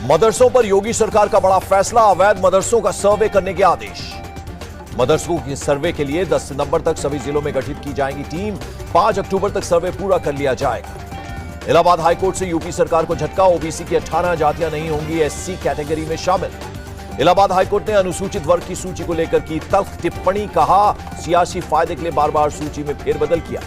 मदरसों पर योगी सरकार का बड़ा फैसला, अवैध मदरसों का सर्वे करने के आदेश। मदरसों के सर्वे के लिए 10 सितंबर तक सभी जिलों में गठित की जाएगी टीम। 5 अक्टूबर तक सर्वे पूरा कर लिया जाएगा। इलाहाबाद हाईकोर्ट से यूपी सरकार को झटका, ओबीसी की 18 जातियां नहीं होंगी एससी कैटेगरी में शामिल। इलाहाबाद हाईकोर्ट ने अनुसूचित वर्ग की सूची को लेकर की तल्ख टिप्पणी, कहा सियासी फायदे के लिए बार बार सूची में फेरबदल किया।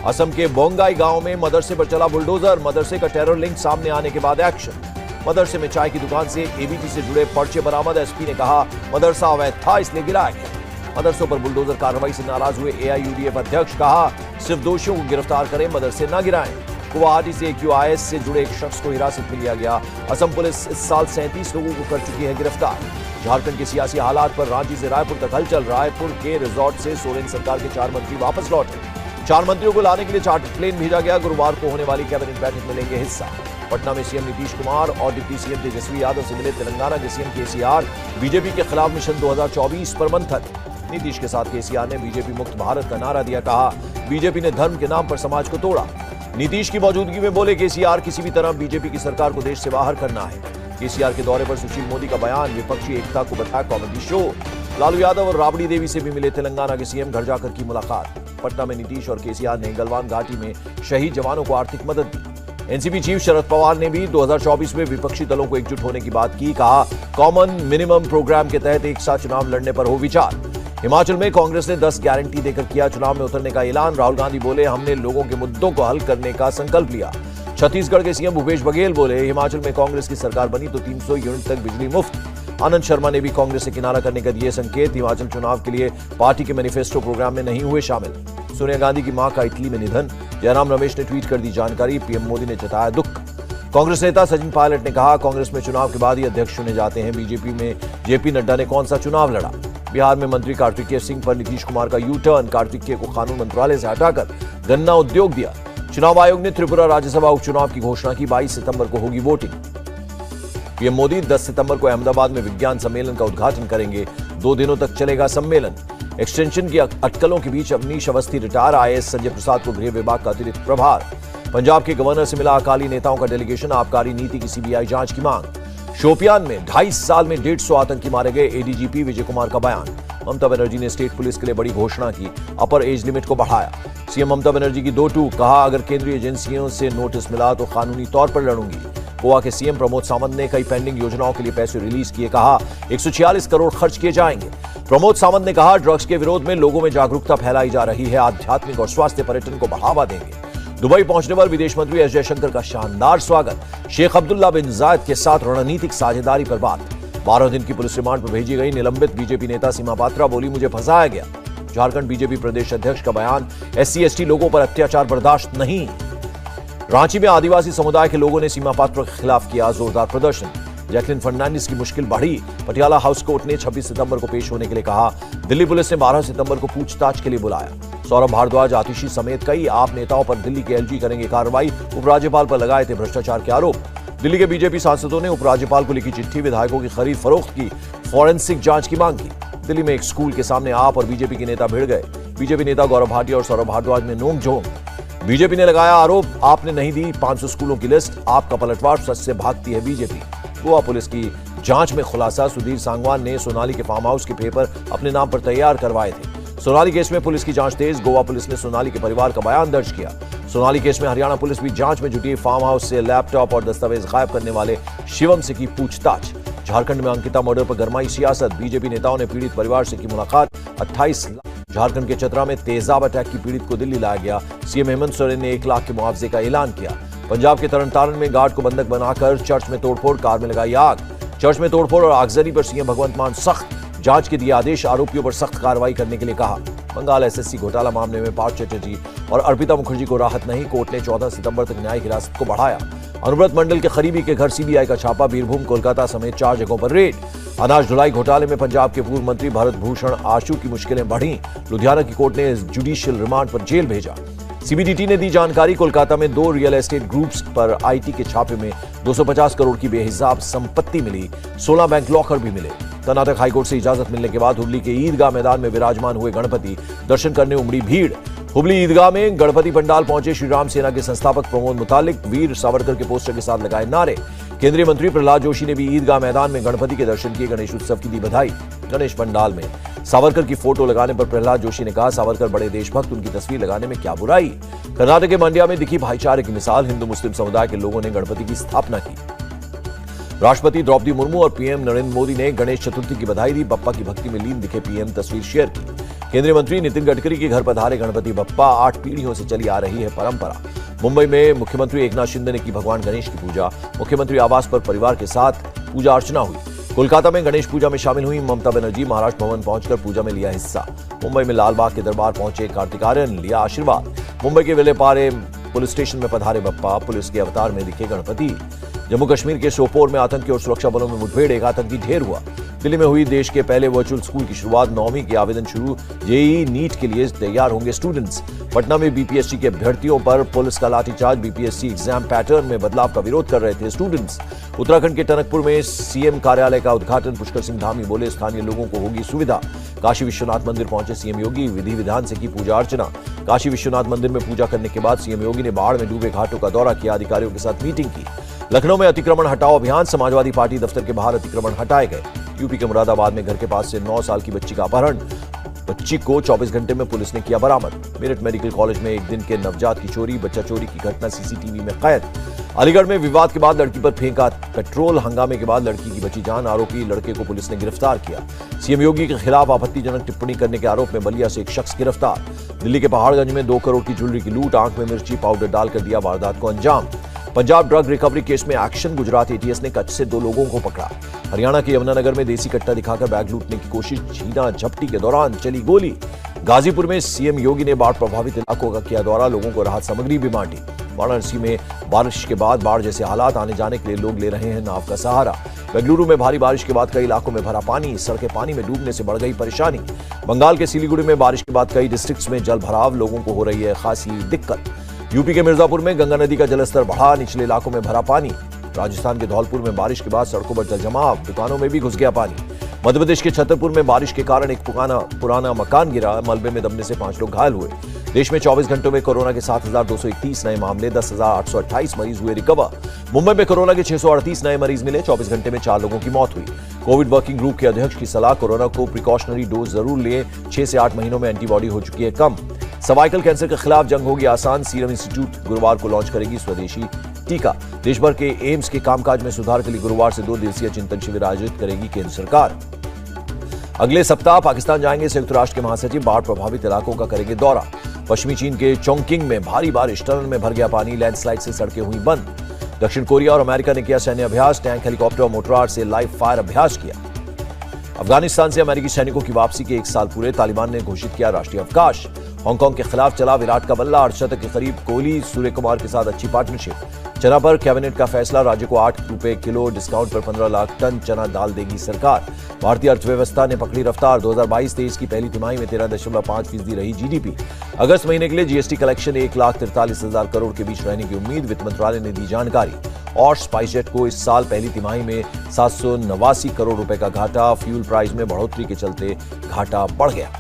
असम के बोंगाई गांव में मदरसे पर चला बुलडोजर, मदरसे का टेरर लिंक सामने आने के बाद एक्शन। मदरसे में चाय की दुकान से एबीटी से जुड़े पर्चे बरामद, एसपी ने कहा मदरसा अवैध था इसलिए गिराया गया। मदरसों पर बुलडोजर कार्रवाई से नाराज हुए एआईयूडीएफ अध्यक्ष, कहा सिर्फ दोषियों को गिरफ्तार करें, मदरसे न गिराएं। गुवाहाटी से एक्यूआईएस से जुड़े एक शख्स को हिरासत में लिया गया। असम पुलिस इस साल 37 लोगों को कर चुकी है गिरफ्तार। झारखंड के सियासी हालात पर रांची से रायपुर तक हलचल, रायपुर के रिजॉर्ट से सोरेन सरकार के 4 मंत्री वापस लौटे। 4 मंत्रियों को लाने के लिए चार्टर प्लेन भेजा गया। गुरुवार को होने वाली कैबिनेट बैठक में लेंगे हिस्सा। पटना में सीएम नीतीश कुमार और डिप्टी सीएम तेजस्वी यादव से मिले तेलंगाना के सीएम केसीआर। बीजेपी के खिलाफ मिशन 2024 पर मंथन। नीतीश के साथ केसीआर ने बीजेपी मुक्त भारत का नारा दिया, कहा बीजेपी ने धर्म के नाम पर समाज को तोड़ा। नीतीश की मौजूदगी में बोले केसीआर, किसी भी तरह बीजेपी की सरकार को देश से बाहर करना है। केसीआर के दौरे पर सुशील मोदी का बयान, विपक्षी एकता को बताया कॉमेडी शो। लालू यादव और राबड़ी देवी से भी मिले तेलंगाना के सीएम, घर जाकर की मुलाकात। पटना में नीतीश और केसीआर ने गलवान घाटी में शहीद जवानों को आर्थिक मदद दी। एनसीपी चीफ शरद पवार ने भी 2024 में विपक्षी दलों को एकजुट होने की बात की, कहा कॉमन मिनिमम प्रोग्राम के तहत एक साथ चुनाव लड़ने पर हो विचार। हिमाचल में कांग्रेस ने 10 गारंटी देकर किया चुनाव में उतरने का ऐलान। राहुल गांधी बोले हमने लोगों के मुद्दों को हल करने का संकल्प लिया। छत्तीसगढ़ के सीएम भूपेश बघेल बोले हिमाचल में कांग्रेस की सरकार बनी तो 300 यूनिट तक बिजली मुफ्त। आनंद शर्मा ने भी कांग्रेस से किनारा करने का दिए संकेत। हिमाचल चुनाव के लिए पार्टी के मैनिफेस्टो प्रोग्राम में नहीं हुए शामिल। सोनिया गांधी की मां का इटली में निधन, जयराम रमेश ने ट्वीट कर दी जानकारी। पीएम मोदी ने जताया दुख। कांग्रेस नेता सचिन पायलट ने कहा कांग्रेस में चुनाव के बाद ही अध्यक्ष चुने जाते हैं। बीजेपी में जेपी नड्डा ने कौन सा चुनाव लड़ा। बिहार में मंत्री कार्तिकेय सिंह पर नीतीश कुमार का यू टर्न, कार्तिकेय को कानून मंत्रालय से हटाकर गन्ना उद्योग दिया। चुनाव आयोग ने त्रिपुरा राज्यसभा उपचुनाव की घोषणा की, 22 सितंबर को होगी वोटिंग। पीएम मोदी 10 सितंबर को अहमदाबाद में विज्ञान सम्मेलन का उद्घाटन करेंगे। 2 दिनों तक चलेगा सम्मेलन। एक्सटेंशन की अटकलों के बीच अवनीश अवस्थी रिटायर, आईएएस संजय प्रसाद को गृह विभाग का अतिरिक्त प्रभार। पंजाब के गवर्नर से मिला अकाली नेताओं का डेलीगेशन, आबकारी नीति की सीबीआई जांच की मांग। शोपियान में 2.5 साल में 150 आतंकी मारे गए, एडीजीपी विजय कुमार का बयान। ममता बनर्जी ने स्टेट पुलिस के लिए बड़ी घोषणा की, अपर एज लिमिट को बढ़ाया। सीएम ममता बनर्जी की 2 टूक, कहा अगर केंद्रीय एजेंसियों से नोटिस मिला तो कानूनी तौर पर लड़ूंगी। गोवा के सीएम प्रमोद सावंत ने कई पेंडिंग योजनाओं के लिए पैसे रिलीज किए, कहा 146 करोड़ खर्च किए जाएंगे। प्रमोद सावंत ने कहा ड्रग्स के विरोध में लोगों में जागरूकता फैलाई जा रही है, आध्यात्मिक और स्वास्थ्य पर्यटन को बढ़ावा देंगे। दुबई पहुंचने पर विदेश मंत्री एस जयशंकर का शानदार स्वागत। शेख अब्दुल्ला बिन जायद के साथ रणनीतिक साझेदारी पर बात। 12 दिन की पुलिस रिमांड पर भेजी गई निलंबित बीजेपी नेता सीमा पात्रा, बोली मुझे फंसाया गया। झारखंड बीजेपी प्रदेश अध्यक्ष का बयान, एससी एसटी लोगों पर अत्याचार बर्दाश्त नहीं। रांची में आदिवासी समुदाय के लोगों ने सीमा पात्रा के खिलाफ किया जोरदार प्रदर्शन। जैकलिन फर्नांडिस की मुश्किल बढ़ी, पटियाला हाउस कोर्ट ने 26 सितंबर को पेश होने के लिए कहा। दिल्ली पुलिस ने 12 सितंबर को पूछताछ के लिए बुलाया। सौरभ भारद्वाज, आतिशी समेत कई आप नेताओं पर दिल्ली के एलजी करेंगे कार्रवाई। उपराज्यपाल पर लगाए थे भ्रष्टाचार के आरोप। दिल्ली के बीजेपी सांसदों ने उपराज्यपाल को लिखी चिट्ठी, विधायकों की खरीद फरोख्त की फॉरेंसिक जांच की मांग की। दिल्ली में एक स्कूल के सामने आप और बीजेपी के नेता भिड़ गए। बीजेपी नेता गौरव भाटिया और सौरभ भारद्वाज में नोक-झोंक। बीजेपी ने लगाया आरोप, आपने नहीं दी 500 स्कूलों की लिस्ट, आपका पलटवार, सच से भागती है बीजेपी। गोवा पुलिस की जांच में खुलासा, सुधीर सांगवान ने सोनाली के फार्म हाउस के पेपर अपने नाम पर तैयार करवाए थे। सोनाली केस में पुलिस की जांच तेज, गोवा पुलिस ने सोनाली के परिवार का बयान दर्ज किया। सोनाली केस में हरियाणा पुलिस भी जांच में जुटी, फार्म हाउस से लैपटॉप और दस्तावेज गायब करने वाले शिवम से की पूछताछ। झारखंड में अंकिता मर्डर पर गरमाई सियासत, बीजेपी नेताओं ने पीड़ित परिवार से की मुलाकात। 28 लाख। झारखंड के चतरा में तेजाब अटैक की पीड़ित को दिल्ली लाया गया। सीएम हेमंत सोरेन ने 1 लाख के मुआवजे का ऐलान किया। पंजाब के तरनतारन में गार्ड को बंधक बनाकर चर्च में तोड़फोड़, कार में लगाई आग। चर्च में तोड़फोड़ और आगजनी पर सीएम भगवंत मान सख्त, जांच के दिए आदेश, आरोपियों पर सख्त कार्रवाई करने के लिए कहा। बंगाल एसएससी घोटाला मामले में पार्थ चटर्जी और अर्पिता मुखर्जी को राहत नहीं, कोर्ट ने 14 सितंबर तक न्यायिक हिरासत को बढ़ाया। अनुव्रत मंडल के करीबी के घर सीबीआई का छापा, बीरभूम, कोलकाता समेत 4 जगहों पर रेड। अनाज ढुलाई घोटाले में पंजाब के पूर्व मंत्री भरत भूषण आशु की मुश्किलें बढ़ी, लुधियाना की कोर्ट ने जुडिशियल रिमांड पर जेल भेजा। सीबीडीटी ने दी जानकारी, कोलकाता में 2 रियल एस्टेट ग्रुप्स पर आईटी के छापे में 250 करोड़ की बेहिसाब संपत्ति मिली, 16 बैंक लॉकर भी मिले। कर्नाटक हाईकोर्ट से इजाजत मिलने के बाद हुबली के ईदगाह मैदान में विराजमान हुए गणपति, दर्शन करने उमड़ी भीड़। हुबली ईदगाह में गणपति पंडाल पहुंचे श्रीराम सेना के संस्थापक प्रमोद मुतालिक, वीर सावरकर के पोस्टर के साथ लगाए नारे। केंद्रीय मंत्री प्रहलाद जोशी ने भी ईदगाह मैदान में गणपति के दर्शन किए, गणेश उत्सव की दी बधाई। गणेश पंडाल में सावरकर की फोटो लगाने पर प्रहलाद जोशी ने कहा, सावरकर बड़े देशभक्त, उनकी तस्वीर लगाने में क्या बुराई। कर्नाटक के मंड्या में दिखी भाईचारे की मिसाल, हिंदू मुस्लिम समुदाय के लोगों ने गणपति की स्थापना की। राष्ट्रपति द्रौपदी मुर्मू और पीएम नरेंद्र मोदी ने गणेश चतुर्थी की बधाई दी। बप्पा की भक्ति में लीन दिखे पीएम, तस्वीर शेयर की। केंद्रीय मंत्री नितिन गडकरी के घर पधारे गणपति बप्पा, 8 पीढ़ियों से चली आ रही है परंपरा। मुंबई में मुख्यमंत्री एकनाथ शिंदे ने की भगवान गणेश की पूजा। मुख्यमंत्री आवास पर परिवार के साथ पूजा अर्चना हुई। कोलकाता में गणेश पूजा में शामिल हुई ममता बनर्जी, महाराष्ट्र भवन पहुंचकर पूजा में लिया हिस्सा। मुंबई में लालबाग के दरबार पहुंचे कार्तिक आर्यन, लिया आशीर्वाद। मुंबई के वेलेपारे पुलिस स्टेशन में पधारे बप्पा, पुलिस के अवतार में दिखे गणपति। जम्मू कश्मीर के सोपोर में आतंकी और सुरक्षा बलों में मुठभेड़, एक आतंकी ढेर हुआ। दिल्ली में हुई देश के पहले वर्चुअल स्कूल की शुरुआत, 9वीं के आवेदन शुरू। जेईई नीट के लिए तैयार होंगे स्टूडेंट्स। पटना में बीपीएससी के अभ्यर्थियों पर पुलिस का लाठीचार्ज, बीपीएससी एग्जाम पैटर्न में बदलाव का विरोध कर रहे थे स्टूडेंट्स। उत्तराखंड के टनकपुर में सीएम कार्यालय का उद्घाटन, पुष्कर सिंह धामी बोले, स्थानीय लोगों को होगी सुविधा। काशी विश्वनाथ मंदिर पहुंचे सीएम योगी, विधि विधान से की पूजा अर्चना। काशी विश्वनाथ मंदिर में पूजा करने के बाद सीएम योगी ने बाढ़ में डूबे घाटों का दौरा किया, अधिकारियों के साथ मीटिंग की। लखनऊ में अतिक्रमण हटाओ अभियान, समाजवादी पार्टी दफ्तर के बाहर अतिक्रमण हटाए गए। यूपी के मुरादाबाद में घर के पास से 9 साल की बच्ची का अपहरण, बच्ची को 24 घंटे में पुलिस ने किया बरामद। मेरठ मेडिकल कॉलेज में एक दिन के नवजात की चोरी, बच्चा चोरी की घटना सीसीटीवी में कैद। अलीगढ़ में विवाद के बाद लड़की पर फेंका पेट्रोल, हंगामे के बाद लड़की की बची जान, आरोपी लड़के को पुलिस ने गिरफ्तार किया। सीएम योगी के खिलाफ आपत्तिजनक टिप्पणी करने के आरोप में बलिया से एक शख्स गिरफ्तार। दिल्ली के पहाड़गंज में 2 करोड़ की ज्वेलरी की लूट, आंख में मिर्ची पाउडर डालकर दिया वारदात को अंजाम। पंजाब ड्रग रिकवरी केस में एक्शन, गुजरात एटीएस ने कच्छ से 2 लोगों को पकड़ा। हरियाणा के यमुनानगर में देसी कट्टा दिखाकर बैग लूटने की कोशिश, छीना झपटी के दौरान चली गोली। गाजीपुर में सीएम योगी ने बाढ़ प्रभावित इलाकों का किया दौरा, लोगों को राहत सामग्री भी बांटी। वाराणसी में बारिश के बाद बाढ़ जैसे हालात, आने जाने के लिए लोग ले रहे हैं नाव का सहारा। बेंगलुरु में भारी बारिश के बाद कई इलाकों में भरा पानी, सड़कें पानी में डूबने से बढ़ गई परेशानी। बंगाल के सिलीगुड़ी में बारिश के बाद कई डिस्ट्रिक्ट्स में जल भराव, लोगों को हो रही है खासी दिक्कत। यूपी के मिर्जापुर में गंगा नदी का जलस्तर बढ़ा, निचले इलाकों में भरा पानी। राजस्थान के धौलपुर में बारिश के बाद सड़कों पर जलजमाव, दुकानों में भी घुस गया पानी। मध्य प्रदेश के छतरपुर में बारिश के कारण एक पुराना मकान गिरा, मलबे में दबने से 5 लोग घायल हुए। देश में 24 घंटों में कोरोना के 7,231 नए मामले, 10,828 मरीज हुए रिकवर। मुंबई में कोरोना के 638 नए मरीज मिले, 24 घंटे में 4 लोगों की मौत हुई। कोविड वर्किंग ग्रुप के अध्यक्ष की सलाह, कोरोना को प्रिकॉशनरी डोज जरूर लें, 6 से 8 महीनों में एंटीबॉडी हो चुकी है कम। सर्वाइकल कैंसर के खिलाफ जंग होगी आसान, सीरम इंस्टीट्यूट गुरुवार को लॉन्च करेगी स्वदेशी टीका। देश भर के एम्स के कामकाज में सुधार के लिए गुरुवार से 2 दिवसीय चिंतन शिविर आयोजित करेगी केंद्र सरकार। अगले सप्ताह पाकिस्तान जाएंगे संयुक्त राष्ट्र के महासचिव, बाढ़ प्रभावित इलाकों का करेंगे दौरा। पश्चिमी चीन के चोंगकिंग में भारी बारिश, टनल में भर गया पानी, लैंडस्लाइड से सड़कें हुई बंद। दक्षिण कोरिया और अमेरिका ने किया सैन्य अभ्यास, टैंक, हेलीकॉप्टर और मोटरार से लाइव फायर अभ्यास किया। अफगानिस्तान से अमेरिकी सैनिकों की वापसी के 1 साल पूरे, तालिबान ने घोषित किया राष्ट्रीय अवकाश। हांगकांग के खिलाफ चला विराट का बल्ला, 68 के करीब, कोहली सूर्य कुमार के साथ अच्छी पार्टनरशिप। चना पर कैबिनेट का फैसला, राज्य को 8 रुपए किलो डिस्काउंट पर 15 लाख टन चना दाल देगी सरकार। भारतीय अर्थव्यवस्था ने पकड़ी रफ्तार, 2022-23 की पहली तिमाही में 13.5% रही जीडीपी। अगस्त महीने के लिए जीएसटी कलेक्शन 1,43,000 करोड़ के बीच रहने की उम्मीद, वित्त मंत्रालय ने दी जानकारी। और स्पाइसजेट को इस साल पहली तिमाही में 789 करोड़ रुपए का घाटा, फ्यूल प्राइस में बढ़ोतरी के चलते घाटा बढ़ गया।